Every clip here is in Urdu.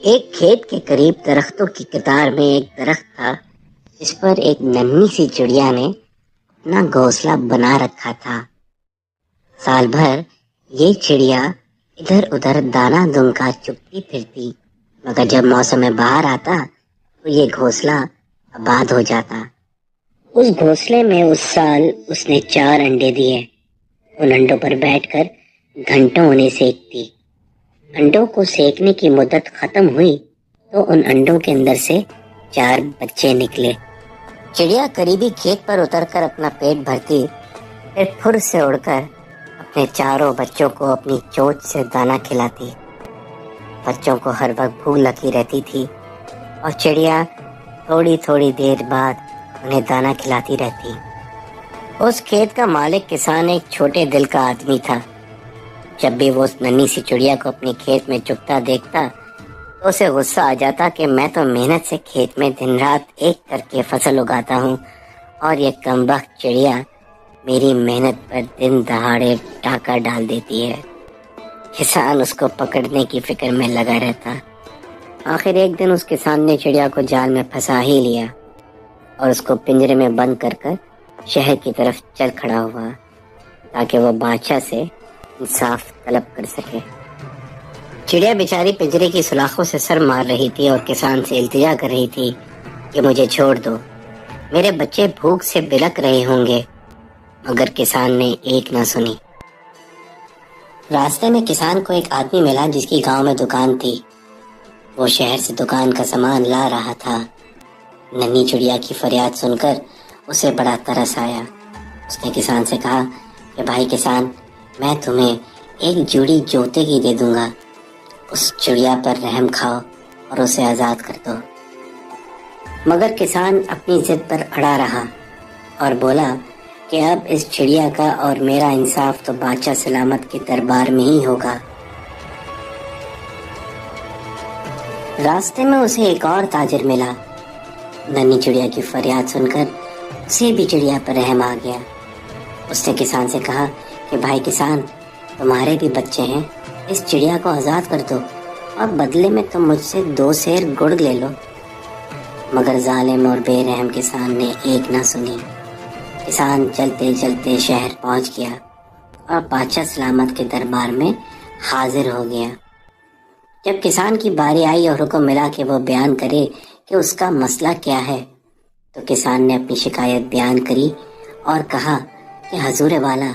ایک کھیت کے قریب درختوں کی قطار میں ایک درخت تھا جس پر ایک ننھی سی چڑیا نے اپنا گھونسلہ بنا رکھا تھا۔ سال بھر یہ چڑیا ادھر ادھر دانا دنکا چگتی پھرتی، مگر جب موسم بہار آتا تو یہ گھونسلہ آباد ہو جاتا۔ اس گھونسلے میں اس سال اس نے 4 انڈے دیے۔ ان انڈوں پر بیٹھ کر گھنٹوں انہیں سیکتی۔ انڈوں کو سیکنے کی مدت ختم ہوئی تو ان انڈوں کے اندر سے 4 بچے نکلے۔ چڑیا قریبی کھیت پر اتر کر اپنا پیٹ بھرتی، پھر پھر سے اڑ کر اپنے 4 بچوں کو اپنی چونچ سے دانا کھلاتی۔ بچوں کو ہر وقت بھوک لگی رہتی تھی اور چڑیا تھوڑی تھوڑی دیر بعد انہیں دانا کھلاتی رہتی۔ اس کھیت کا مالک کسان ایک چھوٹے دل کا آدمی تھا۔ جب بھی وہ اس ننھی سی چڑیا کو اپنے کھیت میں چگتا دیکھتا تو اسے غصہ آ جاتا کہ میں تو محنت سے کھیت میں دن رات ایک کر کے فصل اگاتا ہوں اور یہ کمبخت چڑیا میری محنت پر دن دہاڑے ڈاکہ ڈال دیتی ہے۔ کسان اس کو پکڑنے کی فکر میں لگا رہتا۔ آخر ایک دن اس کسان نے چڑیا کو جال میں پھنسا ہی لیا اور اس کو پنجرے میں بند کر کر شہر کی طرف چل کھڑا ہوا تاکہ وہ بادشاہ سے انصاف طلب کر سکے۔ چڑیا بیچاری پنجرے کی سلاخوں سے سر مار رہی تھی اور کسان سے التجا کر رہی تھی کہ مجھے چھوڑ دو، میرے بچے بھوک سے بلک رہے ہوں گے، مگر کسان نے ایک نہ سنی۔ راستے میں کسان کو ایک آدمی ملا جس کی گاؤں میں دکان تھی۔ وہ شہر سے دکان کا سامان لا رہا تھا۔ ننھی چڑیا کی فریاد سن کر اسے بڑا ترس آیا۔ اس نے کسان سے کہا کہ بھائی کسان، میں تمہیں ایک جوڑی جوتے کی دے دوں گا، اس چڑیا پر رحم کھاؤ اور اسے آزاد کر دو۔ مگر کسان اپنی ضد پر اڑا رہا اور بولا کہ اب اس چڑیا کا اور میرا انصاف تو بادشاہ سلامت کے دربار میں ہی ہوگا۔ راستے میں اسے ایک اور تاجر ملا۔ ننھی چڑیا کی فریاد سن کر اسے بھی چڑیا پر رحم آ گیا۔ اس نے کسان سے کہا کہ بھائی کسان، تمہارے بھی بچے ہیں، اس چڑیا کو آزاد کر دو اور بدلے میں تم مجھ سے 2 سیر گڑ لے لو۔ مگر ظالم اور بے رحم کسان نے ایک نہ سنی۔ کسان چلتے چلتے شہر پہنچ گیا اور بادشاہ سلامت کے دربار میں حاضر ہو گیا۔ جب کسان کی باری آئی اور حکم ملا کہ وہ بیان کرے کہ اس کا مسئلہ کیا ہے، تو کسان نے اپنی شکایت بیان کری اور کہا کہ حضور والا،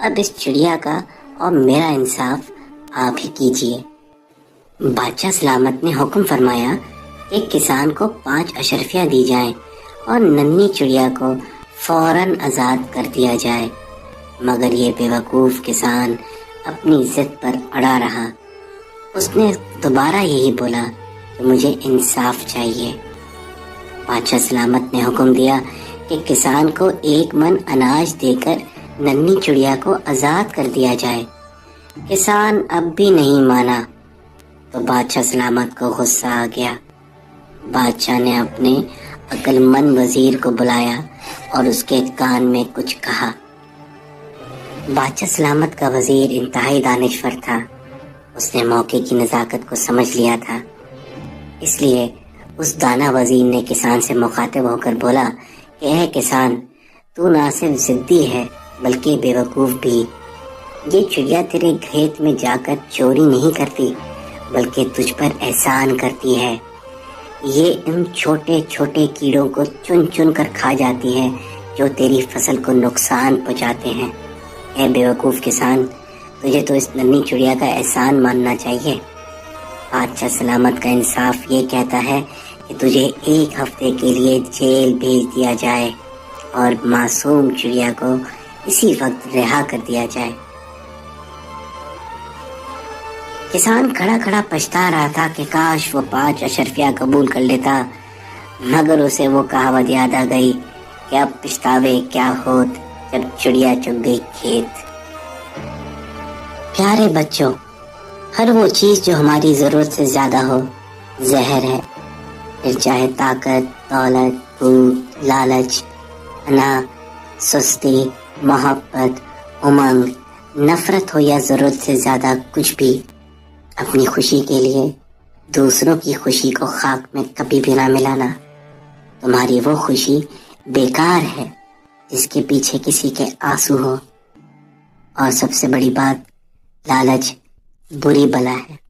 اب اس چڑیا کا اور میرا انصاف آپ ہی کیجیے۔ بادشاہ سلامت نے حکم فرمایا کہ کسان کو 5 اشرفیاں دی جائیں اور ننھی چڑیا کو فوراً آزاد کر دیا جائے، مگر یہ بیوقوف کسان اپنی ضد پر اڑا رہا۔ اس نے دوبارہ یہی بولا کہ مجھے انصاف چاہیے۔ بادشاہ سلامت نے حکم دیا کہ کسان کو 1 من اناج دے کر ننھی چڑیا کو آزاد کر دیا جائے۔ کسان اب بھی نہیں مانا تو بادشاہ سلامت کو غصہ آ گیا۔ بادشاہ نے اپنے عقل مند وزیر کو بلایا اور اس کے کان میں کچھ کہا۔ بادشاہ سلامت کا وزیر انتہائی دانشور تھا۔ اس نے موقع کی نزاکت کو سمجھ لیا تھا، اس لیے اس دانا وزیر نے کسان سے مخاطب ہو کر بولا کہ اے کسان، تو نہ صرف ضدی ہے بلکہ بیوقوف بھی۔ یہ چڑیا تیرے کھیت میں جا کر چوری نہیں کرتی بلکہ تجھ پر احسان کرتی ہے۔ یہ ان چھوٹے چھوٹے کیڑوں کو چن چن کر کھا جاتی ہے جو تیری فصل کو نقصان پہنچاتے ہیں۔ اے بیوقوف کسان، تجھے تو اس ننھی چڑیا کا احسان ماننا چاہیے۔ بادشاہ سلامت کا انصاف یہ کہتا ہے کہ تجھے 1 ہفتے کے لیے جیل بھیج دیا جائے اور معصوم چڑیا کو اسی وقت رہا کر دیا جائے۔ کسان کھڑا کھڑا پچھتا رہا تھا کہ کاش وہ 5 اشرفیاں قبول کر لیتا، مگر اسے وہ کہاوت یاد آ گئی کہ اب پچھتاوے کیا ہوت جب چڑیا چگ گئی کھیت۔ پیارے بچوں، ہر وہ چیز جو ہماری ضرورت سے زیادہ ہو زہر ہے، پھر چاہے طاقت، دولت، بھوک، لالچ، انا، سستی، محبت، امنگ، نفرت ہو یا ضرورت سے زیادہ کچھ بھی، اپنی خوشی کے لیے دوسروں کی خوشی کو خاک میں کبھی بھی نہ ملانا. تمہاری وہ خوشی بیکار ہے جس کے پیچھے کسی کے آنسو ہو. اور سب سے بڑی بات، لالچ بری بلا ہے.